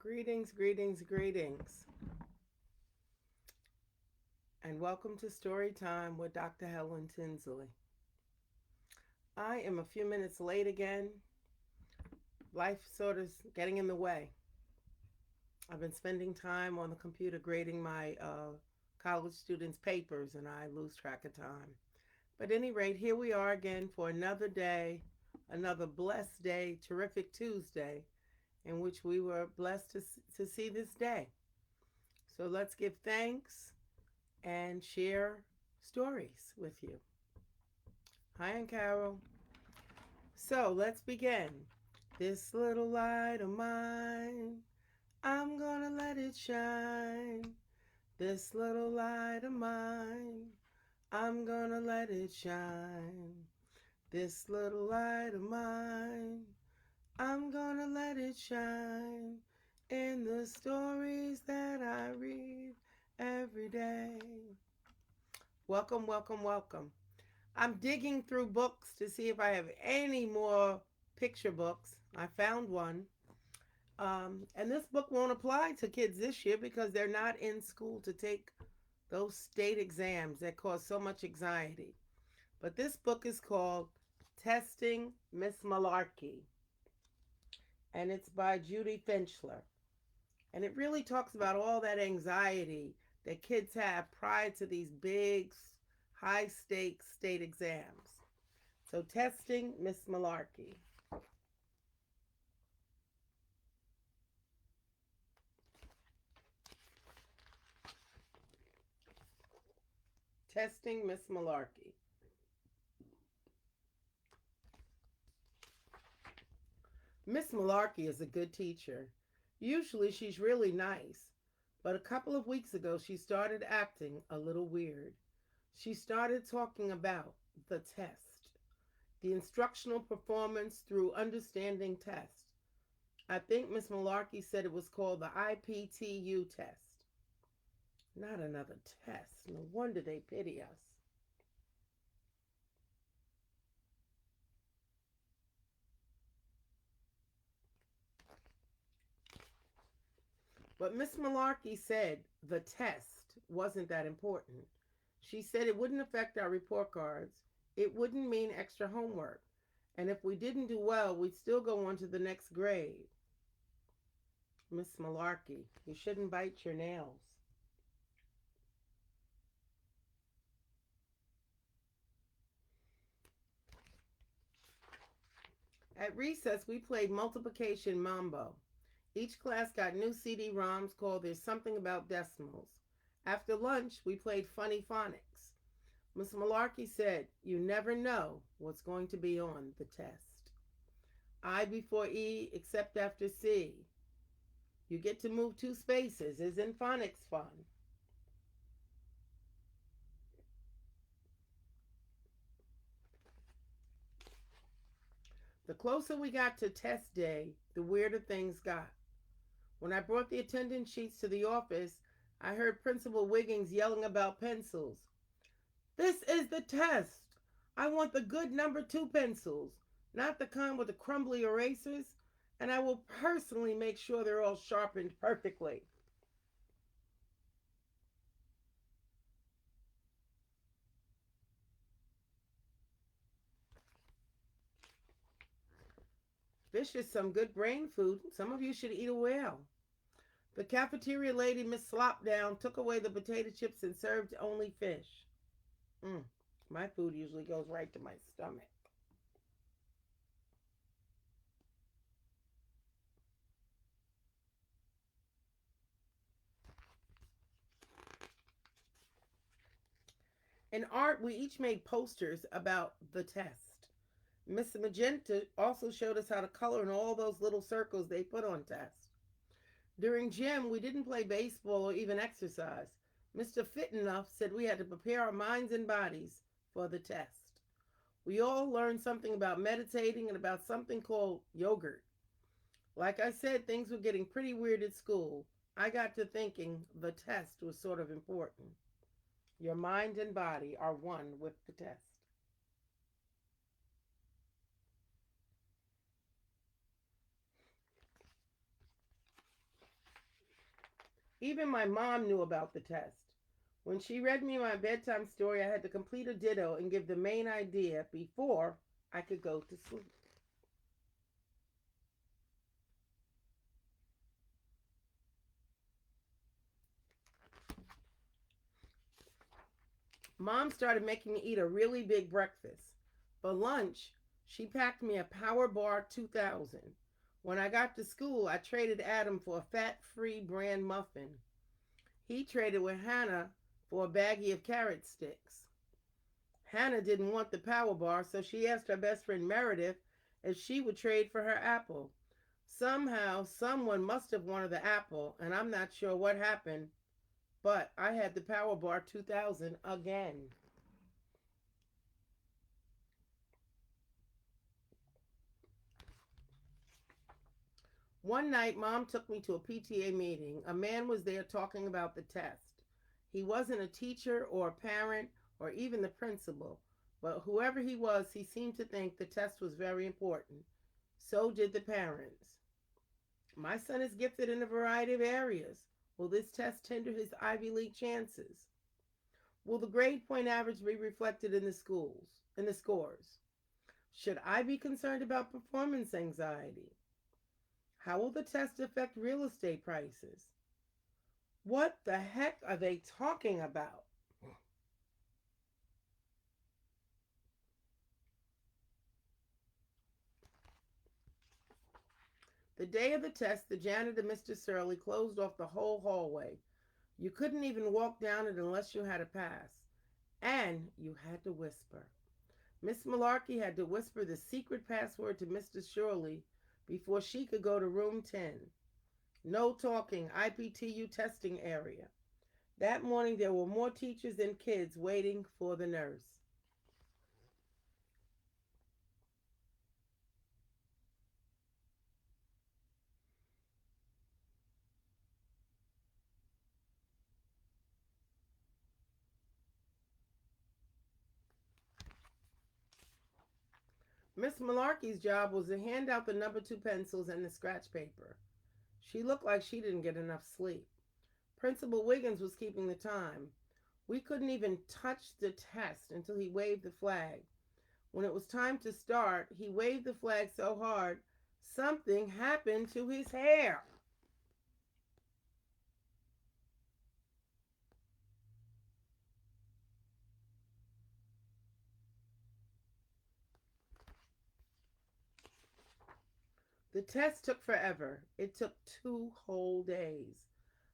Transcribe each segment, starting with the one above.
Greetings, greetings, greetings, and welcome to Story Time with Dr. Helen Tinsley. I am a few minutes late again. Life sort of getting in the way. I've been spending time on the computer grading my college students' papers, and I lose track of time. But at any rate, here we are again for another day, another blessed day, terrific Tuesday, in which we were blessed to see this day. So let's give thanks and share stories with you. Hi, Aunt Carol. So let's begin. This little light of mine, I'm gonna let it shine. This little light of mine, I'm gonna let it shine. This little light of mine, I'm gonna let it shine in the stories that I read every day. Welcome, welcome, welcome. I'm digging through books to see if I have any more picture books. I found one. And this book won't apply to kids this year because they're not in school to take those state exams that cause so much anxiety. But this book is called Testing Miss Malarkey, and it's by Judy Finchler. And it really talks about all that anxiety that kids have prior to these big, high stakes state exams. So, Testing Miss Malarkey. Testing Miss Malarkey. Miss Malarkey is a good teacher. Usually she's really nice, but a couple of weeks ago she started acting a little weird. She started talking about the test, the instructional performance through understanding test. I think Miss Malarkey said it was called the IPTU test. Not another test. No wonder they pity us. But Miss Malarkey said the test wasn't that important. She said it wouldn't affect our report cards. It wouldn't mean extra homework. And if we didn't do well, we'd still go on to the next grade. Miss Malarkey, you shouldn't bite your nails. At recess, we played multiplication mambo. Each class got new CD-ROMs called There's Something About Decimals. After lunch, we played funny phonics. Miss Malarkey said, you never know what's going to be on the test. I before E except after C. You get to move two spaces. Isn't phonics fun? The closer we got to test day, the weirder things got. When I brought the attendance sheets to the office, I heard Principal Wiggins yelling about pencils. This is the test. I want the good number 2 pencils, not the kind with the crumbly erasers, and I will personally make sure they're all sharpened perfectly. Fish is some good brain food. Some of you should eat a whale. The cafeteria lady, Miss Slopdown, took away the potato chips and served only fish. My food usually goes right to my stomach. In art, we each made posters about the test. Miss Magenta also showed us how to color in all those little circles they put on tests. During gym, we didn't play baseball or even exercise. Mr. Fitenough said we had to prepare our minds and bodies for the test. We all learned something about meditating and about something called yogurt. Like I said, things were getting pretty weird at school. I got to thinking the test was sort of important. Your mind and body are one with the test. Even my mom knew about the test. When she read me my bedtime story, I had to complete a ditto and give the main idea before I could go to sleep. Mom started making me eat a really big breakfast. For lunch, she packed me a Power Bar 2000. When I got to school, I traded Adam for a fat free bran muffin. He traded with Hannah for a baggie of carrot sticks. Hannah didn't want the Power Bar, so she asked her best friend Meredith if she would trade for her apple. Somehow, someone must have wanted the apple, and I'm not sure what happened, but I had the Power Bar 2000 again. One night, Mom took me to a PTA meeting. A man was there talking about the test. He wasn't a teacher or a parent or even the principal, but whoever he was, he seemed to think the test was very important. So did the parents. My son is gifted in a variety of areas. Will this test hinder his Ivy League chances? Will the grade point average be reflected in the scores? Should I be concerned about performance anxiety? How will the test affect real estate prices? What the heck are they talking about? The day of the test, the janitor, Mr. Surley, closed off the whole hallway. You couldn't even walk down it unless you had a pass. And you had to whisper. Miss Malarkey had to whisper the secret password to Mr. Shirley before she could go to room 10. No talking, IPTU testing area. That morning there were more teachers than kids waiting for the nurse. Miss Malarkey's job was to hand out the number 2 pencils and the scratch paper. She looked like she didn't get enough sleep. Principal Wiggins was keeping the time. We couldn't even touch the test until he waved the flag. When it was time to start, he waved the flag so hard, something happened to his hair. The test took forever. It took 2 whole days.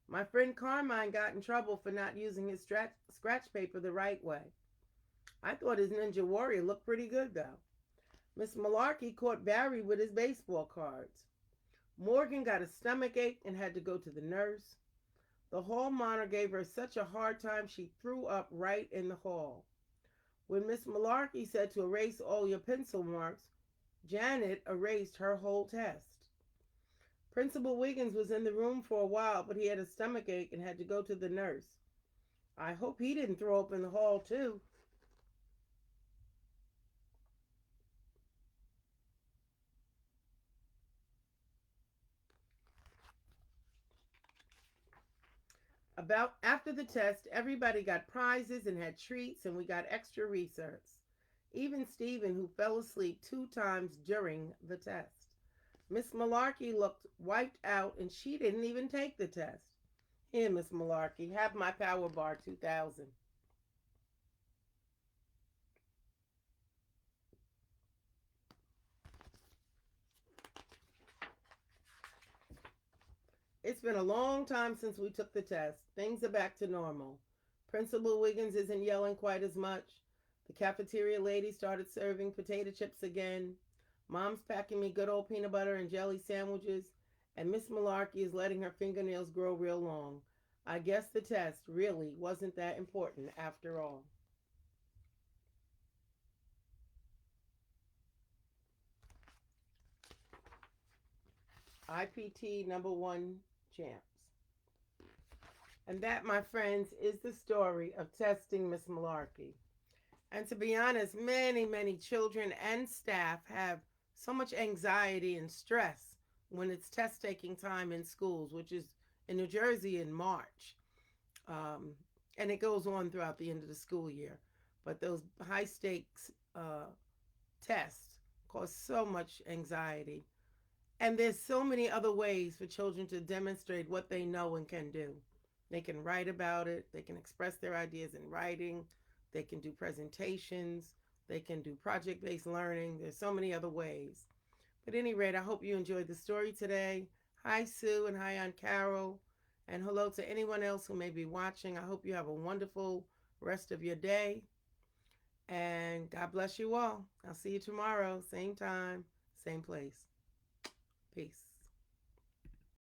My friend Carmine got in trouble for not using his scratch paper the right way. I thought his Ninja Warrior looked pretty good, though. Miss Malarkey caught Barry with his baseball cards. Morgan got a stomach ache and had to go to the nurse. The hall monitor gave her such a hard time she threw up right in the hall. When Miss Malarkey said to erase all your pencil marks, Janet erased her whole test. Principal Wiggins was in the room for a while, but he had a stomach ache and had to go to the nurse. I hope he didn't throw up in the hall, too. About after the test, everybody got prizes and had treats, and we got extra research. Even Stephen, who fell asleep 2 times during the test. Miss Malarkey looked wiped out, and she didn't even take the test. Here, Miss Malarkey, have my Power Bar 2000. It's been a long time since we took the test. Things are back to normal. Principal Wiggins isn't yelling quite as much. The cafeteria lady started serving potato chips again. Mom's packing me good old peanut butter and jelly sandwiches. And Miss Malarkey is letting her fingernails grow real long. I guess the test really wasn't that important after all. IPT number 1 champs. And that, my friends, is the story of testing Miss Malarkey. And to be honest, many, many children and staff have so much anxiety and stress when it's test taking time in schools, which is in New Jersey in March. Um, and it goes on throughout the end of the school year. But those high stakes tests cause so much anxiety. And there's so many other ways for children to demonstrate what they know and can do. They can write about it, they can express their ideas in writing, they can do presentations, they can do project based learning. There's so many other ways. But at any rate, I hope you enjoyed the story today. Hi, Sue, and hi, Aunt Carol. And hello to anyone else who may be watching. I hope you have a wonderful rest of your day. And God bless you all. I'll see you tomorrow, same time, same place. Peace.